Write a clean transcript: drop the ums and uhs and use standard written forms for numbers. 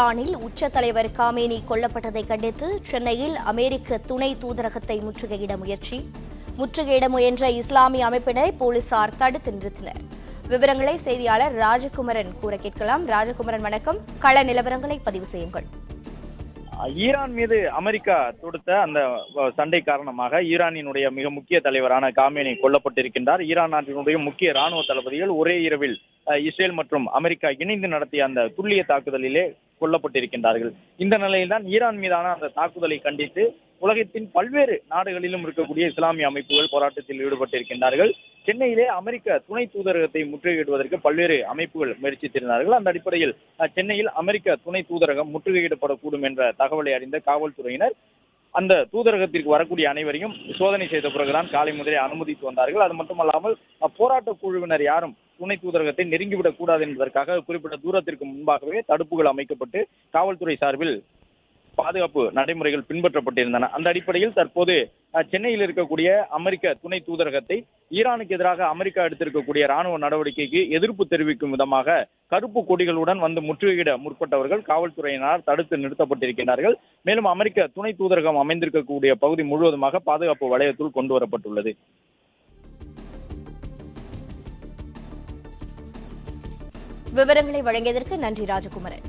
ஈரானில் உச்ச தலைவர் காமேனி கொல்லப்பட்டதை கண்டித்து சென்னையில் அமெரிக்க துணை தூதரகத்தை முற்றுகையிட முயன்ற இஸ்லாமிய அமைப்பினரை போலீசார் தடுத்து நிறுத்தினர். விவரங்களை செய்தியாளர் ராஜகுமரன் கூற கேட்கலாம். ராஜகுமரன், வணக்கம். கள நிலவரங்களை பதிவு செய்யுங்கள். ஈரான் மீது அமெரிக்கா தொடுத்த அந்த சண்டை காரணமாக ஈரானினுடைய மிக முக்கிய தலைவரான காமேனி கொல்லப்பட்டிருக்கின்றார். ஈரான் நாட்டினுடைய முக்கிய ராணுவ தளபதிகள் ஒரே இரவில் இஸ்ரேல் மற்றும் அமெரிக்கா இணைந்து நடத்திய அந்த துல்லிய தாக்குதலிலே கொல்லப்பட்டிருக்கின்றார்கள். இந்த நிலையில்தான் ஈரான் மீதான அந்த தாக்குதலை கண்டித்து உலகத்தின் பல்வேறு நாடுகளிலும் இருக்கக்கூடிய இஸ்லாமிய அமைப்புகள் போராட்டத்தில் ஈடுபட்டிருக்கின்றார்கள். சென்னையிலே அமெரிக்க துணை தூதரகத்தை முற்றுகையிடுவதற்கு பல்வேறு அமைப்புகள் முயற்சித்திருந்தார்கள். அந்த அடிப்படையில் சென்னையில் அமெரிக்க துணை தூதரகம் முற்றுகையிடப்படக்கூடும் என்ற தகவலை அறிந்த காவல்துறையினர் அந்த தூதரகத்திற்கு வரக்கூடிய அனைவரையும் சோதனை செய்த பிறகுதான் காலை முதலே அனுமதித்து வந்தார்கள். அது மட்டுமல்லாமல் போராட்ட குழுவினர் யாரும் துணை தூதரகத்தை நெருங்கிவிடக் கூடாது என்பதற்காக குறிப்பிட்ட தூரத்திற்கு முன்பாகவே தடுப்புகள் அமைக்கப்பட்டு காவல்துறை சார்பில் பாதுகாப்பு நடைமுறைகள் பின்பற்றப்பட்டிருந்தன. அந்த அடிப்படையில் தற்போது சென்னையில் இருக்கக்கூடிய அமெரிக்க துணை தூதரகத்தை ஈரானுக்கு எதிராக அமெரிக்கா எடுத்திருக்கக்கூடிய ராணுவ நடவடிக்கைக்கு எதிர்ப்பு தெரிவிக்கும் விதமாக கருப்பு கொடிகளுடன் வந்து முற்றுகையிட முற்பட்டவர்கள் காவல்துறையினர் தடுத்து நிறுத்தப்பட்டிருக்கிறார்கள். மேலும் அமெரிக்க துணை தூதரகம் அமைந்திருக்கக்கூடிய பகுதி முழுவதுமாக பாதுகாப்பு வளையத்துள் கொண்டு வரப்பட்டுள்ளது. விவரங்களை வழங்கியதற்கு நன்றி ராஜகுமரன்.